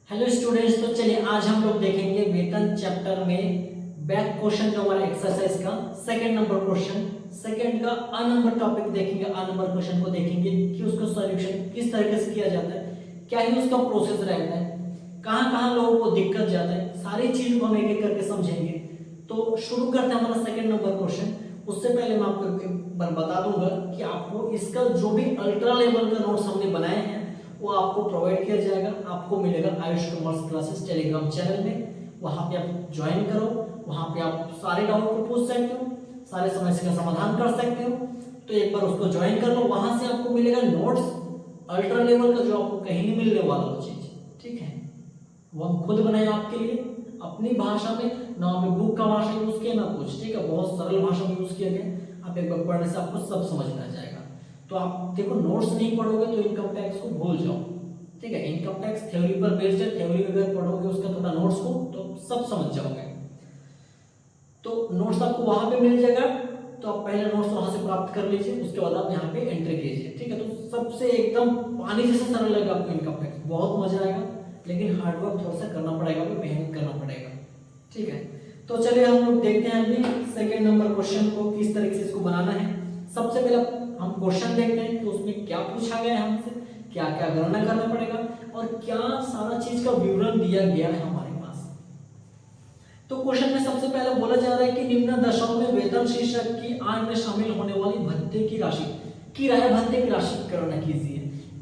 Hello students, तो चलिए आज हम लोग देखेंगे वेतन चैप्टर में बैक क्वेश्चन जो हमारा एक्सरसाइज का सेकंड नंबर क्वेश्चन, सेकंड का अ नंबर टॉपिक देखेंगे। अ नंबर क्वेश्चन को देखेंगे कि उसका सॉल्यूशन किस तरीके से किया जाता है, क्या ही उसका प्रोसेस रहता है, कहाँ कहाँ लोगों को दिक्कत जाता है, सारी चीज को हम एक एक करके समझेंगे। तो शुरू करते हैं हमारा सेकंड नंबर क्वेश्चन। उससे पहले मैं आपको एक बार बता दूंगा कि आपको इसका जो भी अल्ट्रा लेवल का नोट्स हमने बनाए हैं वो आपको प्रोवाइड किया जाएगा। आपको मिलेगा Ayush commerce classes Telegram channel में। वहां पे आप ज्वाइन करो, वहां पे आप सारे डाउट को पूछ सकते हो, सारे समस्या का समाधान कर सकते हो। तो एक बार उसको ज्वाइन कर लो, वहां से आपको मिलेगा नोट्स अल्ट्रा लेवल का जो आपको कहीं नहीं मिलने वाला वो चीज, ठीक है। वो हम खुद बनाए आपके लिए अपनी भाषा में, ना हमें बुक का भाषा यूज किया ना कुछ, ठीक है। बहुत सरल भाषा में यूज किया गया। आप एक बार पढ़ने से आपको सब समझ में आ जाएगा। तो आप देखो, नोट्स नहीं पढ़ोगे तो इनकम टैक्स को भूल जाओ, ठीक है। इनकम टैक्स थ्योरी पर बेस्ड है, थ्योरी अगर पढ़ोगे उसका थोड़ा नोट्स को तो सब समझ जाओगे। तो नोट्स आपको वहां पे मिल जाएगा, तो आप पहले नोट्स वहां से प्राप्त कर लीजिए, उसके बाद आप यहाँ पे एंट्री कीजिए, ठीक है। तो सबसे एकदम पानी जैसे सरल लगेगा आपको इनकम टैक्स, बहुत मजा आएगा। लेकिन हार्डवर्क थोड़ा सा करना पड़ेगा, मेहनत करना पड़ेगा, ठीक है। तो चलिए हम लोग देखते हैं अभी सेकंड नंबर क्वेश्चन को किस तरीके से इसको बनाना है। सबसे पहले हम क्वेश्चन देखते हैं कि उसमें क्या पूछा गया है हमसे, क्या क्या गणना करना पड़ेगा और क्या सारा चीज का विवरण दिया गया है हमारे पास। तो क्वेश्चन में सबसे पहले बोला जा रहा है कि निम्न दशाओं में वेतन शीर्षक की आय में शामिल होने वाली भत्ते की राशि, किराया भत्ते की राशि की गणना कीजिए।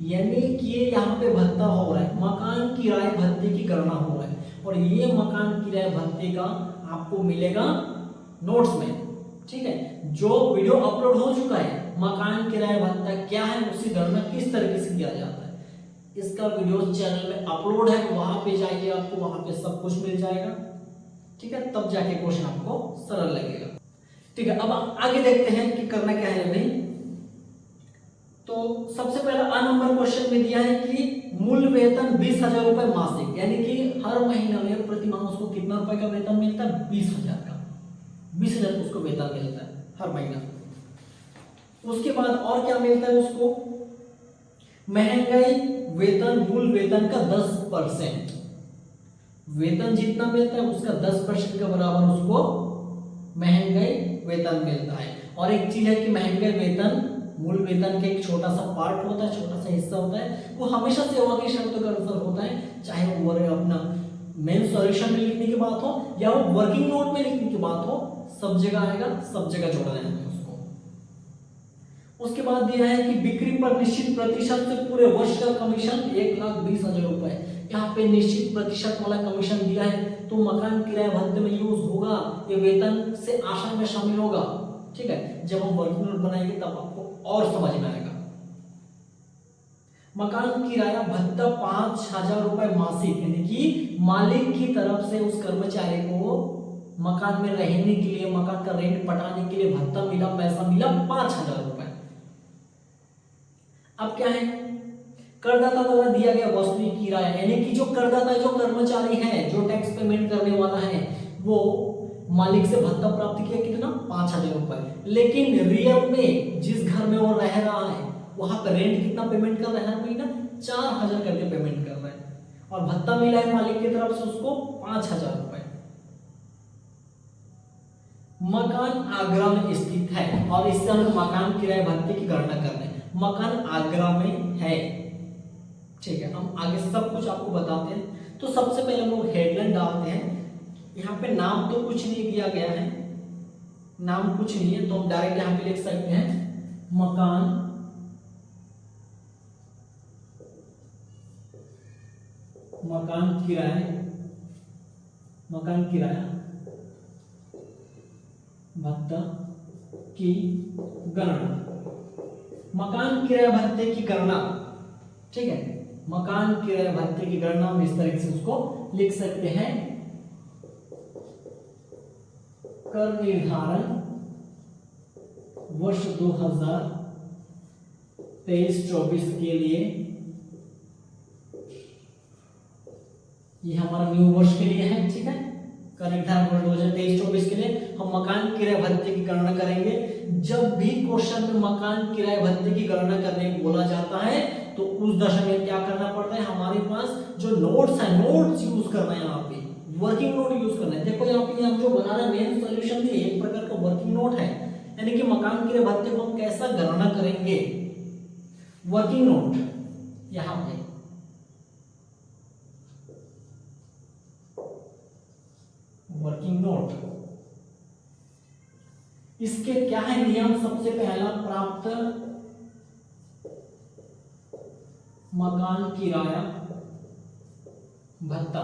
यानी कि यहाँ पे भत्ता हो रहा है, मकान किराए भत्ते की गणना हो रहा है, और ये मकान किराए भत्ते का आपको मिलेगा नोट्स में, ठीक है। जो वीडियो अपलोड हो चुका है मकान किराया भत्ता क्या है, उसकी गणना किस तरीके से किया जाता है, इसका वीडियो चैनल में अपलोड है, वहां पे जाइए, आपको वहां पे सब कुछ मिल जाएगा, ठीक है। तब जाके क्वेश्चन आपको सरल लगेगा, ठीक है। अब आगे देखते हैं कि करना क्या है नहीं। तो सबसे पहला अ नंबर क्वेश्चन में दिया है कि मूल वेतन 20,000 रुपए मासिक, यानी कि हर महीना में प्रति माह उसको कितना रुपए का वेतन मिलता है, 20,000 का, 20,000 उसको वेतन मिलता है हर महीना। उसके बाद और क्या मिलता है उसको, महंगाई वेतन मूल वेतन का 10%, वेतन जितना मिलता है उसका 10% के बराबर उसको महंगाई वेतन मिलता है। और एक चीज है कि महंगाई वेतन मूल वेतन के एक छोटा सा पार्ट होता है, छोटा सा हिस्सा होता है, वो हमेशा सेवा की शर्तों के अनुसार होता है, चाहे वो अपना मेन सॉल्यूशन में लिखने की बात हो या वो वर्किंग नोट में लिखने की बात हो, सब जगह आएगा, सब जगह जोड़ना है उसको। उसके बाद दिया है कि बिक्री पर निश्चित प्रतिशत से पूरे वर्ष का कमीशन 1,20,000 रुपए, यहाँ पे निश्चित प्रतिशत वाला कमीशन दिया है, तो मकान किराया भत्ते में यूज होगा, ये वेतन से आशय में शामिल होगा, ठीक है। जब हम वर्किंग नोट बनाएंगे तब आपको और समझ में आएगा। मकान किराया भत्ता 5,000 रुपए मासिक, यानी कि मालिक की तरफ से उस कर्मचारी को मकान में रहने के लिए, मकान का रेंट पटाने के लिए भत्ता मिला, पैसा मिला 5,000 रुपए। अब क्या है, करदाता द्वारा दिया गया वसूली किराया, यानी कि जो करदाता, जो कर्मचारी है, जो टैक्स पेमेंट करने वाला है, वो मालिक से भत्ता प्राप्त किया कितना, 5,000 रुपए। लेकिन रियल में जिस घर में वो रह रहा है वहां पर रेंट कितना पेमेंट कर रहा है, हर महीना 4,000 करके पेमेंट कर रहा है, और भत्ता मिला है मालिक की तरफ से उसको 5,000 रुपए। मकान आगरा में स्थित है, और इससे हम मकान किराए भत्ते की गणना कर रहे हैं। मकान आगरा में है, ठीक है। हम आगे सब कुछ आपको बताते हैं। तो सबसे पहले हम लोग हेडलाइन डालते हैं। यहाँ पे नाम तो कुछ नहीं दिया गया है, नाम कुछ नहीं है, तो हम डायरेक्ट यहाँ पे लिख सकते हैं मकान किराया, मकान किराया भत्ता की गणना, मकान किराया भत्ते की गणना, ठीक है। मकान किराया भत्ते की गणना हम इस तरीके से उसको लिख सकते हैं। कर निर्धारण वर्ष 2023-24 के लिए, ये हमारा न्यू वर्ष के लिए है, ठीक है। करंट धारा 2023-24 के लिए हम मकान किराए भत्ते की गणना करेंगे। जब भी क्वेश्चन में मकान किराए भत्ते की गणना करने को बोला जाता है तो उस दशा में क्या करना पड़ता है, हमारे पास जो नोट्स है, नोट्स यूज करना है, यहाँ पे वर्किंग नोट यूज करना है। देखो यहाँ पे हम जो बना रहे हैं मेन सॉल्यूशन भी एक प्रकार का वर्किंग नोट है, यानी कि मकान किराए भत्ते को हम कैसा गणना करेंगे, वर्किंग नोट यहाँ पे वर्किंग नोट। इसके क्या है नियम, सबसे पहला प्राप्त मकान किराया भत्ता,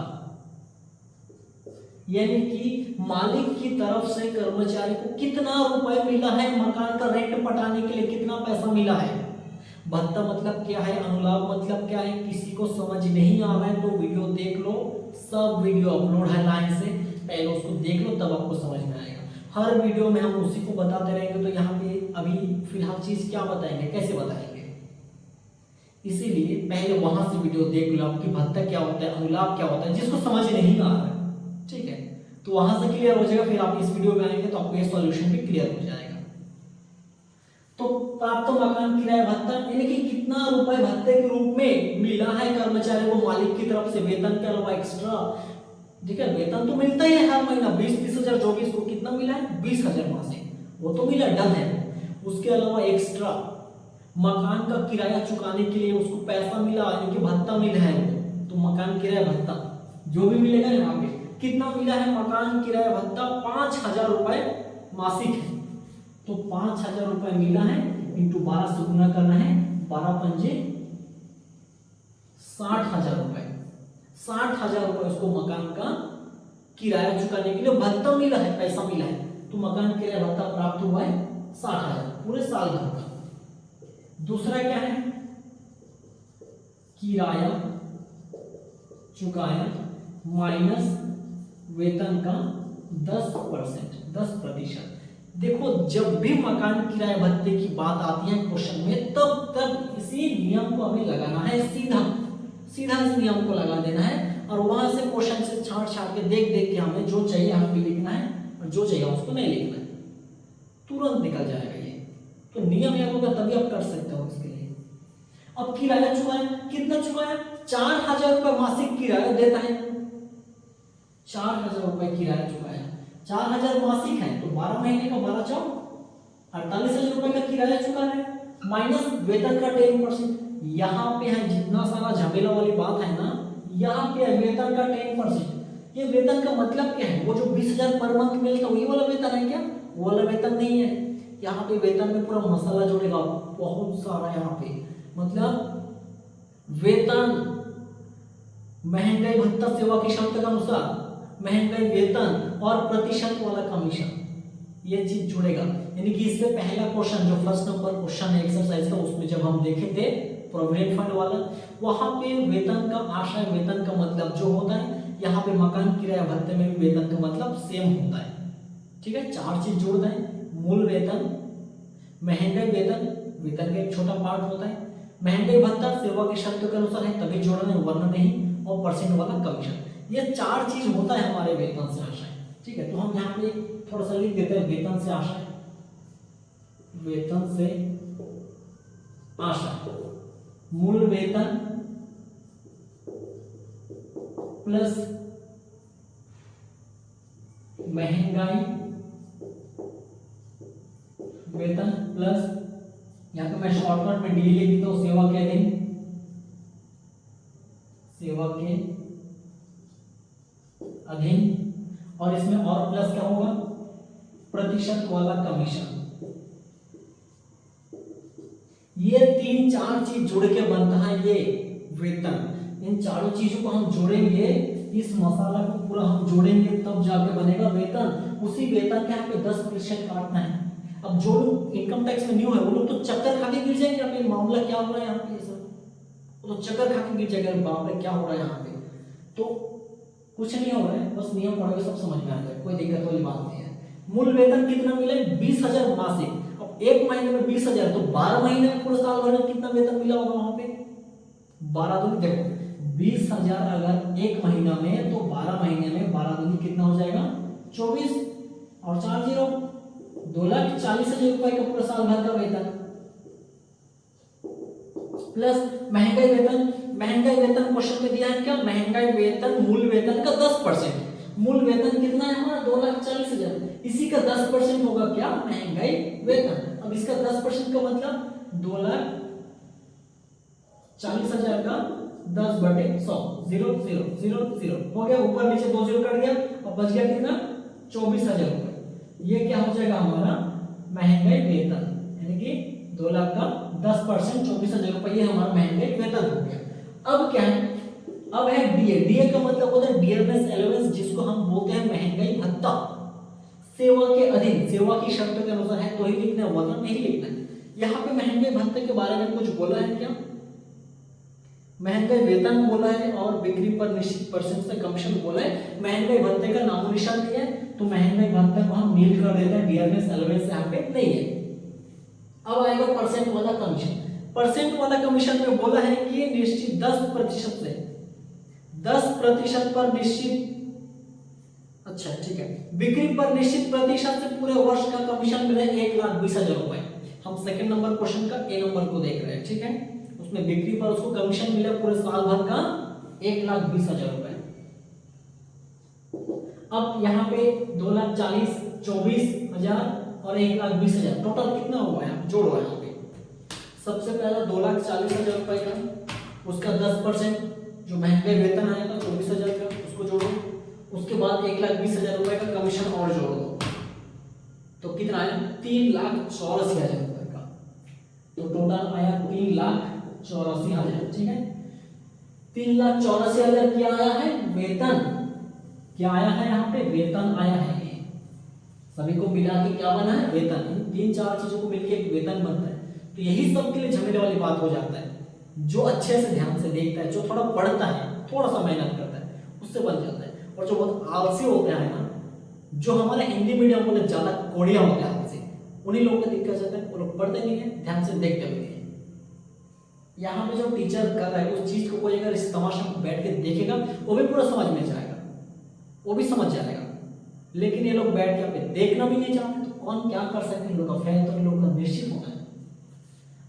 यानी कि मालिक की तरफ से कर्मचारी को कितना रुपए मिला है, मकान का रेंट पटाने के लिए कितना पैसा मिला है। भत्ता मतलब क्या है, अनुलाभ मतलब क्या है, किसी को समझ नहीं आ रहा है तो वीडियो देख लो, सब वीडियो अपलोड है लाइन से, पहले उसको देख लो तब आपको समझ में आएगा। हर वीडियो में हम उसी को बताते रहेंगे, तो यहाँ पे अभी फिलहाल चीज क्या बताएंगे, कैसे बताएंगे, इसीलिए पहले वहां से वीडियो देख लो आपकी भत्ता क्या होता है, अनुलाभ क्या होता है, जिसको समझ नहीं आ रहा है, ठीक है, तो वहां से क्लियर हो जाएगा। फिर आप इस वीडियो में आएंगे तो आपको ये सॉल्यूशन भी क्लियर हो जाएगा। तो प्राप्त मकान किराया भत्ता यानी कि कितना रुपए भत्ते के रूप में मिला है कर्मचारी को मालिक की तरफ से, वेतन के अलावा एक्स्ट्रा, ठीक है, वेतन तो मिलता ही है हर महीना 20-20 हजार, जो भी इसको कितना मिला है 20,000 मासिक, वो तो मिला, डन है। उसके अलावा एक्स्ट्रा मकान का किराया चुकाने के लिए उसको पैसा मिला, यानी कि भत्ता मिला है, तो मकान किराया भत्ता जो भी मिलेगा यहाँ पे कितना मिला है, मकान किराया भत्ता 5,000 रुपए मासिक है, तो 5,000 रुपए मिला है, इंटू 12 से गुना करना है, 12 पंजे 60,000 रुपए, 60,000 रुपए उसको मकान का किराया चुकाने के लिए भत्ता मिला है, पैसा मिला है, तो मकान किराया भत्ता प्राप्त हुआ है 60,000 पूरे साल भर का। दूसरा क्या है, किराया चुकाया माइनस वेतन का 10%। देखो जब भी मकान किराया भत्ते की बात आती है क्वेश्चन में, तब तक इसी नियम को हमें लगाना है, सीधा इस नियम को लगा देना है, और वहां से क्वेश्चन से छांट के देख के हमें जो चाहिए हमें लिखना है, और जो चाहिए उसको नहीं लिखना है, तुरंत निकल जाएगा ये। तो नियम याद होगा तभी आप कर सकते हो इसके लिए। अब किराया चुकाया, कितना चुकाया, 4,000 रुपए मासिक किराया देता है, 4,000 रुपए किराया चुकाया, 4,000 मासिक है तो 12 महीने का 12 चौ 48,000 रुपए का किराया चुका है, माइनस वेतन का 10%। यहाँ पे है जितना सारा झमेला वाली बात है ना, यहाँ पे है वेतन का 10%। ये वेतन का मतलब क्या है, वो जो 20,000 पर मंथ मिलता है वही वाला वेतन है क्या, वो वाला वेतन नहीं है। यहाँ पे वेतन में पूरा मसाला जोड़ेगा बहुत सारा, यहाँ पे मतलब वेतन, महंगाई भत्ता सेवा की क्षमता के अनुसार, महंगाई वेतन और प्रतिशत वाला कमीशन, ये चीज जुड़ेगा। यानी कि इससे पहला क्वेश्चन जो फर्स्ट नंबर क्वेश्चन है एक्सरसाइज का, उसमें जब हम देखे थे प्रोविडेंट फंड वाला, वहां पे वेतन का आशय, वेतन का मतलब जो होता है, यहाँ पे मकान किराया भत्ते में भी वेतन का मतलब सेम होता है, ठीक है। 4 चीज जोड़ दें, मूल वेतन, महंगाई वेतन, वेतन का एक छोटा पार्ट होता है, महंगाई भत्ता सेवा की शर्तों के अनुसार है तभी जोड़ना है, वरना नहीं, और परसेंट वाला कमीशन। ये 4 चीज होता है हमारे वेतन से आशय, ठीक है। तो हम यहाँ पे थोड़ा सा लिख देते हैं, वेतन से आशय, वेतन से आशय, मूल वेतन प्लस महंगाई वेतन प्लस, यहाँ पे मैं शॉर्टकट में डी लिख देता हूं, सेवा के अधीन, सेवा के अधीन, और इसमें और प्लस क्या होगा, प्रतिशत वाला कमीशन। ये 3-4 चीज जुड़ के बनता है ये वेतन। इन चारों चीजों को हम जोड़ेंगे, इस मसाला को पूरा हम जोड़ेंगे तब जाके बनेगा वेतन। उसी वेतन के यहाँ पे 10% काटना है। अब जो लोग इनकम टैक्स में न्यू है वो लोग तो चक्कर खा के गिर जाएंगे, यहाँ पे मामला क्या हो रहा है यहाँ पे, सब तो चक्कर खा के गिर जाएगा, बाप रे क्या हो रहा है यहाँ पे। तो कुछ नहीं हो रहा है, बस नियम पढ़ोगे सब समझ में आ जाएगा, कोई दिक्कत वाली बात नहीं है। मूल वेतन कितना मिला, 20,000 मासिक। अब एक महीने में 20,000 तो 12 महीने में पूरे साल भर में कितना वेतन मिला होगा वहां पे, 12 दूनी, देखो 20,000 अगर एक महीना में, तो 12 महीने में 12 दूनी कितना हो जाएगा, 24 और 4 जीरो 2,40,000 रुपए का पूरा साल भर का वेतन प्लस महंगाई वेतन। महंगाई वेतन क्वेश्चन में दिया है क्या, महंगाई वेतन मूल वेतन का 10%। मूल वेतन कितना है हमारा 2,40,000, इसी का 10% होगा क्या, महंगाई वेतन। अब इसका 10% का मतलब 2,40,000 का 10/100 0 0 0 0 हो गया, ऊपर नीचे 2 जीरो कट गया, अब बच गया कितना 24,000 रुपए। ये क्या हो जाएगा हमारा महंगाई वेतन, यानी कि 2 लाख का 10% 24,000 रुपए ये हमारा महंगाई वेतन हो गया। अब क्या है, अब है डीए। डीए का मतलब होता है डियरनेस अलाउंस, जिसको हम बोलते हैं महंगाई भत्ता। सेवा के अधीन, सेवा की शर्तों के अनुसार है तो ही लिखना है, वरना नहीं लिखना है। यहाँ पे महंगाई भत्ते के बारे में कुछ बोला है क्या, महंगाई वेतन बोला है और बिक्री पर निश्चित परसेंट से कमीशन बोला है। महंगाई भत्ते का नामो निशान नहीं है, तो महंगाई भत्ते को हम नील कर देते हैं, डियरनेस अलाउंस यहाँ पे नहीं है। अब आएगा परसेंट वाला कमीशन। परसेंट वाला कमीशन में बोला है कि निश्चित 10% से 10% पर निश्चित, अच्छा ठीक है, बिक्री पर निश्चित प्रतिशत से पूरे वर्ष का कमीशन मिले 1,20,000 रुपए। हम सेकंड नंबर क्वेश्चन का ए नंबर को देख रहे हैं, ठीक है, उसमें बिक्री पर उसको कमीशन मिला पूरे साल भर का 1,20,000 रुपए। अब यहाँ पे 2,40,000, 24,000 और 1,20,000 टोटल कितना हुआ है, जोड़ो यहाँ पे। सबसे पहला 2,40,000 रुपए का, उसका 10% जो महंगाई वेतन आएगा 24,000 का, उसको जोड़ो। उसके बाद 1,20,000 रुपए का कमीशन और जोड़ दो, तो कितना आया 3,84,000 रुपए का। तो टोटल आया 3,84,000, ठीक है। 3,84,000 क्या आया है, वेतन। क्या आया है यहाँ पे, वेतन आया है। सभी को मिला के क्या बना है, वेतन। इन 3-4 चीजों को मिलकर एक वेतन बनता है। तो यही सबके लिए झमेले वाली बात हो जाता है। जो अच्छे से ध्यान से देखता है, जो थोड़ा पढ़ता है, थोड़ा सा मेहनत करता है, उससे बन जाता है। और जो बहुत आलसी होते हैं ना, जो हमारे हिंदी मीडियम वाले ज्यादा कोड़िया होते हैं आलसी, उन्हीं लोगों को दिक्कत जाता है। वो लोग पढ़ते नहीं है, ध्यान से देखते भी नहीं है। यहाँ पे जो टीचर कर रहा है उस चीज को कोई अगर इस तमाशा में बैठ के देखेगा, वो भी पूरा समझ में जाएगा, वो भी समझ जाएगा। लेकिन ये लोग बैठ के यहाँ पे देखना भी नहीं चाहते, तो कौन क्या कर सकते हैं। इन लोगों का फेल तो इन लोगों का निश्चित होना है।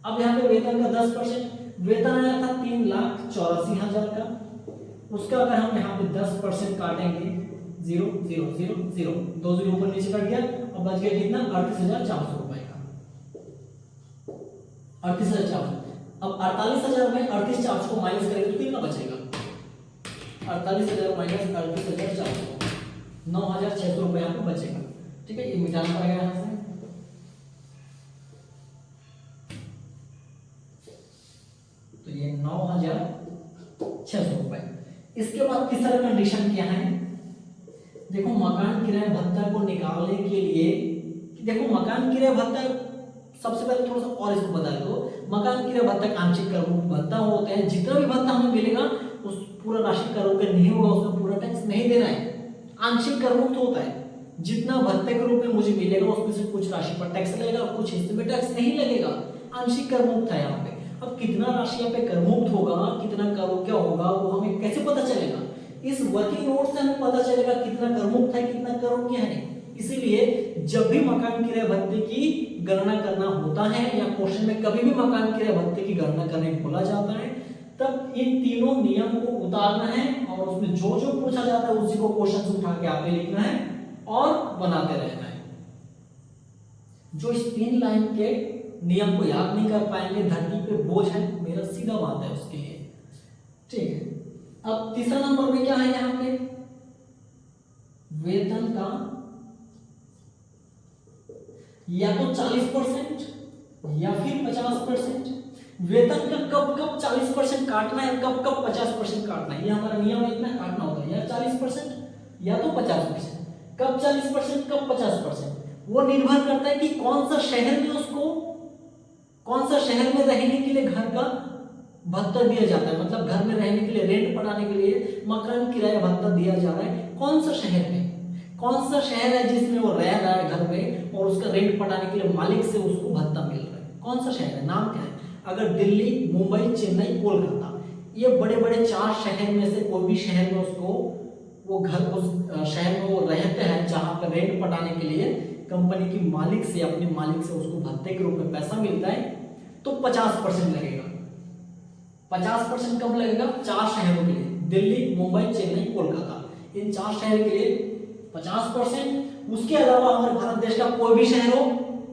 अब यहाँ पे वेतन का 10%, वेतन आया था 3,84,000 का। उसका अगर हम यहाँ पे 10% काटेंगे 0 0 0 0, 2 जीरो ऊपर नीचे कट गया, और बच गया कितना 38,400 रुपए का। 38,400। अब 48,000 में 38,400 को माइनस करेंगे तो कितना बचेगा, 48,000 माइनस 38,400, 9,600 रुपए यहाँ पे बचेगा, ठीक है। ये मिटाना पड़ेगा यहाँ से। तो ये 9,600 रुपए। इसके बाद तीसरा कंडीशन क्या है, देखो मकान किराया भत्ता को निकालने के लिए, देखो मकान किराया भत्ता, सबसे पहले थोड़ा सा और इसको बता दो। मकान किराया भत्ता आंशिक कर भत्ता होते हैं। जितना भी भत्ता हमें मिलेगा उस पूरा राशि कर रुपये नहीं होगा, उसमें पूरा टैक्स नहीं देना है। आंशिक कर मुक्त होता है, जितना भत्ते के रूप में मुझे मिलेगा उसमें से कुछ राशि पर टैक्स लगेगा, कुछ हिस्से में टैक्स नहीं लगेगा। आंशिक कर मुक्त है यहाँ पे। अब कितना राशि यहाँ पे कर मुक्त होगा, कितना कर क्या होगा, वो हमें कैसे पता चलेगा। इस वर्किंग नोट से हमें पता चलेगा कितना कर मुक्त है, कितना कर क्या है। इसीलिए जब भी मकान किराया भत्ते की गणना करना होता है, या क्वेश्चन में कभी भी मकान किराया भत्ते की गणना करने बोला जाता है, तब इन तीनों नियम को उतारना है और उसमें जो जो पूछा जाता है उसी को क्वेश्चन से उठा के आपने लिखना है और बनाते रहना है। जो इस 3 लाइन के नियम को याद नहीं कर पाएंगे, धरती पे बोझ है, मेरा सीधा बात है उसके लिए, ठीक है। अब तीसरा नंबर में क्या है, यहाँ पे वेतन का या तो 40% या फिर 50%। वेतन का कब कब 40% काटना है, कब कब 50% काटना है, ये हमारा नियम है, इतना काटना होता है, या 40% या तो 50%। कब 40% कब 50%, वो निर्भर करता है कि कौन सा शहर में उसको, कौन सा शहर में रहने के लिए घर का भत्ता दिया जाता है, मतलब घर में रहने के लिए, रेंट पटाने के लिए मकान किराया भत्ता दिया जा रहा है, कौन सा शहर में, कौन सा शहर है जिसमें वो रह रहा है घर में और उसका रेंट पटाने के लिए मालिक से उसको भत्ता मिल रहा है, कौन सा शहर है, नाम क्या है। अगर दिल्ली, मुंबई, चेन्नई, कोलकाता, ये बड़े बड़े 4 शहर में से कोई भी शहर में उसको वो घर उस शहर में वो रहते हैं जहाँ पे रेंट पटाने के लिए कंपनी की मालिक से, अपने मालिक से उसको भत्ते के रूप में पैसा मिलता है, तो 50% लगेगा। 50% कब लगेगा? 4 शहरों के लिए, दिल्ली, मुंबई, चेन्नई, कोलकाता, इन 4 शहर के लिए 50%। उसके अलावा हमारे भारत देश का कोई भी शहर हो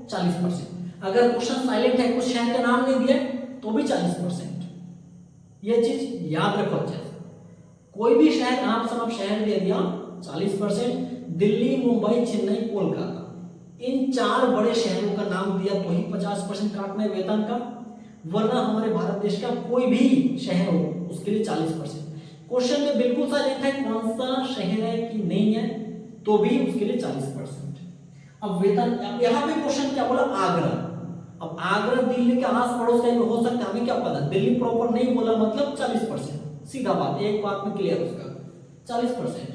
40%। अगर क्वेश्चन साइलेंट है, कुछ शहर का नाम नहीं दिया तो भी 40%। ये चीज याद रखो अच्छे से। कोई भी शहर नाम सम शहर दे दिया 40%। दिल्ली, मुंबई, चेन्नई, कोलकाता, इन 4 बड़े शहरों का नाम दिया तो ही 50% काटना है वेतन का, वरना हमारे भारत देश का कोई भी शहर हो उसके लिए 40%। क्वेश्चन में बिल्कुल साइलेंट है, कौन सा शहर है कि नहीं है, तो भी उसके लिए 40%। अब वेतन, अब यहाँ पे क्वेश्चन क्या बोला? आगरा। अब आगरा दिल्ली के आस पड़ोस का हो सकता है, हमें क्या पता, दिल्ली प्रॉपर नहीं बोला मतलब 40%, सीधा बात, एक बात में क्लियर उसका 40%।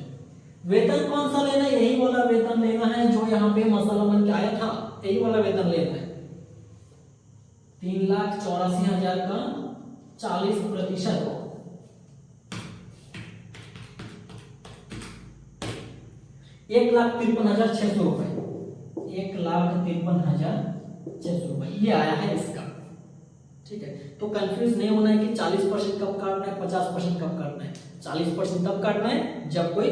वेतन कौन सा लेना है? यही वाला वेतन लेना है जो यहाँ पे मसाला बन के आया था, यही वाला वेतन लेना है। 3,84,000 का 40%, 1,53,600 रुपए, 1,53,600 रुपए ये आया है इसका। ठीक है, तो कंफ्यूज नहीं होना है कि 40% कब काटना है, 50% कब काटना है। 40% तब काटना है जब कोई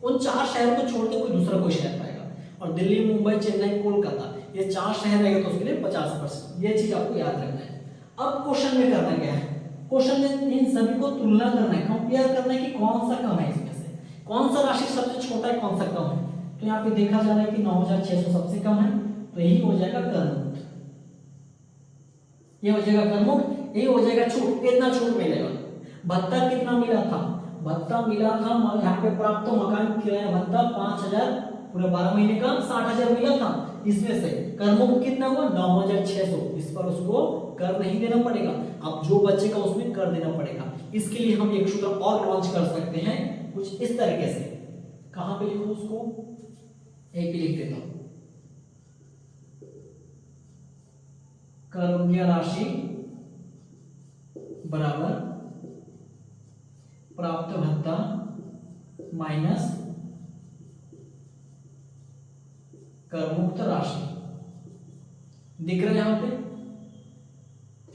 उन 4 शहरों को छोड़ के कोई दूसरा कोई शहर पाएगा, और दिल्ली, मुंबई, चेन्नई, कोलकाता, ये 4 शहर रहेगा तो उसके लिए 50%। ये चीज आपको याद रखना है। अब क्वेश्चन में करना क्या है? क्वेश्चन में इन सभी को तुलना करना है, कंपेयर करना है कि कौन सा कम है, इसमें से कौन सा राशि सबसे छोटा है, कौन सा कम है। तो यहाँ पे देखा जा रहा है कि 9,600 सबसे कम है, तो यही हो जाएगा करमुक्त, ये हो जाएगा करमुक्त, ये हो जाएगा छूट। कितना छूट मिलेगा? भत्ता कितना मिला था? भत्ता मिला था यहाँ पे प्राप्त मकान किराया भत्ता 5,000 पूरे 12 महीने का 60,000 मिला था। इसमें से करमुक्त कितना हुआ? 9,600। इस पर उसको कर नहीं देना पड़ेगा, अब जो बचेगा उसमें कर देना पड़ेगा। इसके लिए हम एक सूत्र और लॉन्च कर सकते हैं कुछ इस तरीके से। कहां पे लिखूं उसको? एक लिख देता हूं, कर्मज्ञ राशि बराबर प्राप्त भत्ता माइनस करमुक्त राशि। दिख रहा है यहां पे?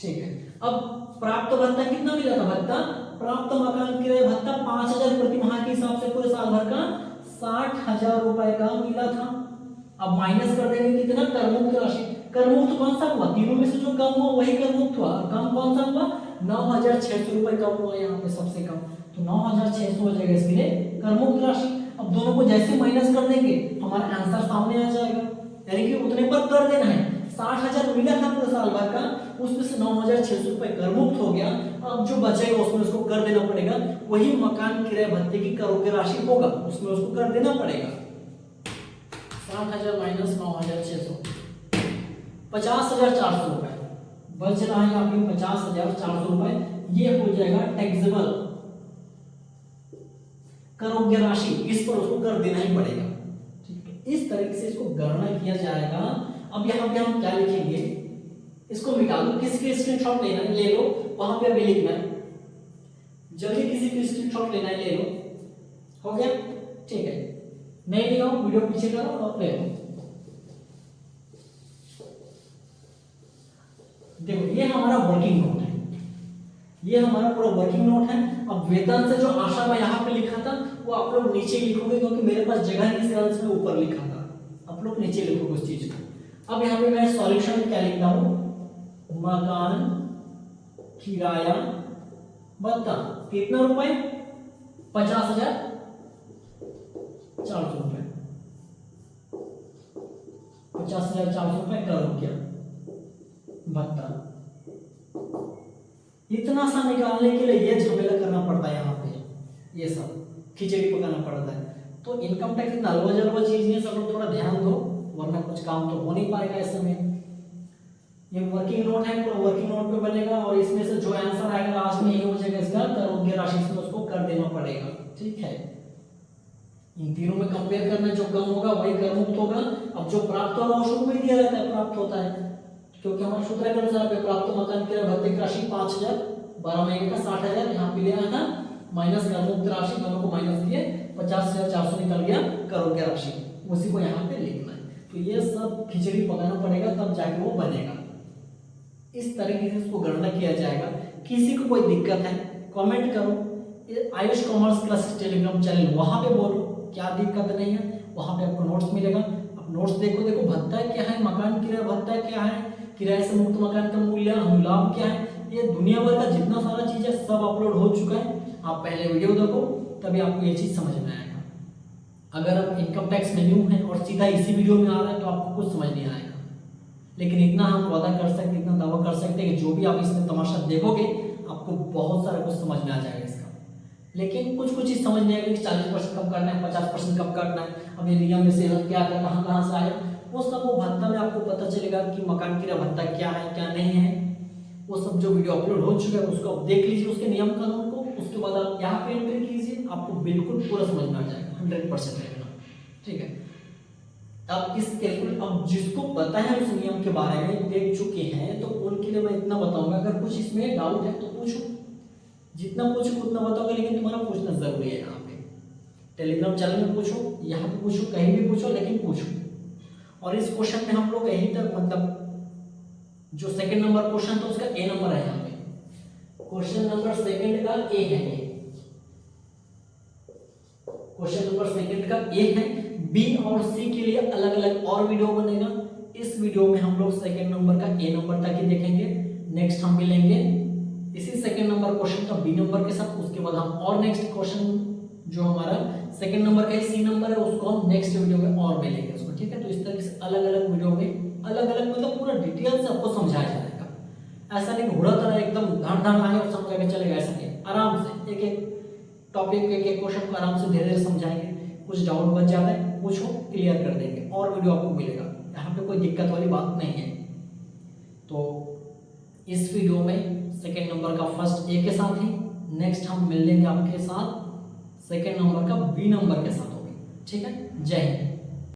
ठीक है, अब प्राप्त भत्ता कितना मिला था? भत्ता, प्राप्त मकान किराया भत्ता 5,000 प्रति माह के हिसाब से पूरे साल भर का 60,000 रुपए का मिला था। अब माइनस कर देंगे कितना? करमुक्त राशि। करमुक्त कौन सा हुआ? तीनों में से जो कम हुआ वही करमुक्त हुआ। कम कौन सा हुआ? 9,600 रुपए कम हुआ यहाँ पे सबसे कम, तो 9,600 हो जाएगा इसके लिए करमुक्त राशि। अब दोनों को जैसे माइनस कर देंगे हमारा आंसर सामने आ जाएगा, यानी कि उतने पर कर देना है। 60,000 मिला था पूरे साल भर का, उसमें से 9,600 रुपए करमुक्त हो गया। अब जो बचेगा उसमें उसको कर देना पड़ेगा, वही मकान किराए भत्ते की करों की राशि होगा, उसमें उसको कर देना पड़ेगा। 60,000 माइनस 9,600, 50,400 रुपए बच रहा है यहाँ पे, 50,400 रुपए। ये हो जाएगा टैक्सेबल करोग्य राशि, इस पर उसको कर देना ही पड़ेगा। ठीक है, इस तरीके से इसको गणना किया जाएगा। अब यहाँ पे हम क्या लिखेंगे? इसको मिटा दो, किसी के स्क्रीनशॉट लेना है ले लो, वहां पे अभी लिखना है, जल्दी किसी को स्क्रीनशॉट लेना है ले लो। हो गया? ठीक है, नहीं लिया वीडियो पीछे करो और ले लो। देखो ये हमारा वर्किंग नोट है, ये हमारा पूरा वर्किंग नोट है। अब वेतन से जो आशा मैं यहाँ पे लिखा था वो आप लोग नीचे लिखोगे, क्योंकि मेरे पास जगह नहीं इस में ऊपर लिखा था, आप लोग नीचे लिखोगे उस चीज को। अब यहाँ पे मैं सॉल्यूशन क्या लिखता हूँ? मकान किराया भत्ता कितना रुपए? 50,400 रुपए, 50,400 रुपए कर हो गया भत्ता। इतना सा निकालने के लिए ये झमेला करना पड़ता है, यहाँ पे ये सब खिचड़ी पकाना पड़ता है। तो इनकम टैक्स इतना अलवा चीज नहीं है, सब लोग थोड़ा ध्यान दो, वरना कुछ काम तो हो नहीं पाएगा इस समय। ये वर्किंग नोट है, पूरा वर्किंग नोट पे बनेगा, और इसमें से जो आंसर आएगा लास्ट में ये हो जाएगा इसका करोग्य राशि से उसको कर देना पड़ेगा। ठीक है, इन तीनों में कंपेयर करना, जो कम होगा वही करमुक्त होगा। अब जो प्राप्त होगा वो शुरू में दिया रहता है, प्राप्त होता है, क्योंकि हमारे सूत्र के अनुसार पे प्राप्त मकान किराया भत्ते की राशि 5,000, 12 महीने का 60,000 यहाँ पे लिया था, माइनस करमुक्त राशि, दोनों को माइनस किए, 50,400 निकल गया करोड़ की राशि, उसी को यहाँ पे लिखना है। तो ये सब खिचड़ी पकाना पड़ेगा तब जाके वो बनेगा। इस तरीके से इसको गणना किया जाएगा। किसी को कोई दिक्कत है कमेंट करो। Ayush commerce classes Telegram channel वहां पे बोलो क्या दिक्कत नहीं है, वहां पे आपको नोट्स मिलेगा। आप नोट्स देखो भत्ता क्या है, मकान किराया भत्ता क्या है, किराए से मुक्त मकान का मूल्य, अनुलाभ क्या है, ये दुनिया भर का जितना सारा चीज है सब अपलोड हो चुका है। आप पहले वीडियो देखो तभी आपको ये चीज समझ में आएगा। अगर आप इनकम टैक्स में न्यू है और सीधा इसी वीडियो में आ रहा है तो आपको कुछ समझ नहीं आएगा। लेकिन इतना हम वादा कर सकते, इतना दावा कर सकते हैं कि जो भी आप इसमें तमाशा देखोगे आपको बहुत सारा कुछ समझ में आ जाएगा इसका। लेकिन कुछ कुछ चीज समझ नहीं आएगी, 40% कब करना है, 50% कब करना है, अब ये नियम में से क्या है, कहाँ से आया, वो सब वो भत्ता में आपको पता चलेगा कि मकान किराया भत्ता क्या है क्या नहीं है। वो सब जो वीडियो अपलोड हो चुका है उसको आप देख लीजिए, उसके नियम कानून को, उसके बाद आप यहाँ पे एंट्री कीजिए, आपको बिल्कुल पूरा समझ में आ जाएगा, 100% रहेगा। ठीक है, अब इस कैलकुलेट, अब जिसको पता है उस नियम के बारे में, देख चुके हैं, तो उनके लिए मैं इतना बताऊंगा। अगर कुछ इसमें डाउट है तो पूछो, जितना पूछो उतना बताओगे, लेकिन तुम्हारा पूछना जरूरी है। यहाँ पे टेलीग्राम चैनल में पूछो, यहाँ पे पूछो, कहीं भी पूछो, लेकिन पूछो। और इस क्वेश्चन में हम लोग यहीं तक, मतलब जो सेकंड नंबर क्वेश्चन था उसका ए नंबर है। यहाँ पे क्वेश्चन नंबर सेकंड का ए है, क्वेश्चन नंबर सेकंड का ए है। बी और सी के लिए अलग अलग और वीडियो बनेगा। इस वीडियो में हम लोग सेकंड नंबर का ए नंबर तक ही देखेंगे। नेक्स्ट हम मिलेंगे इसी सेकंड नंबर क्वेश्चन का बी नंबर के साथ। उसके बाद हम और नेक्स्ट क्वेश्चन जो हमारा सेकंड नंबर का सी नंबर है उसको हम नेक्स्ट वीडियो में और मिलेंगे उसको। ठीक है, तो इस तरह से अलग अलग वीडियो में अलग अलग मतलब पूरा डिटेल से आपको समझाया जाएगा। ऐसा नहीं घोड़ा तरह एकदम धड़ आए और समझा के चलेगा, ऐसा नहीं। आराम से एक एक टॉपिक, एक एक क्वेश्चन को आराम से धीरे धीरे समझाएंगे। कुछ डाउट बच जाता है पूछो, क्लियर कर देंगे, और वीडियो आपको मिलेगा। यहाँ पे कोई दिक्कत वाली बात नहीं है। तो इस वीडियो में सेकेंड नंबर का फर्स्ट ए के साथ ही, नेक्स्ट हम मिल लेंगे आपके साथ सेकेंड नंबर का बी नंबर के साथ होगी। ठीक है, जय हिंद।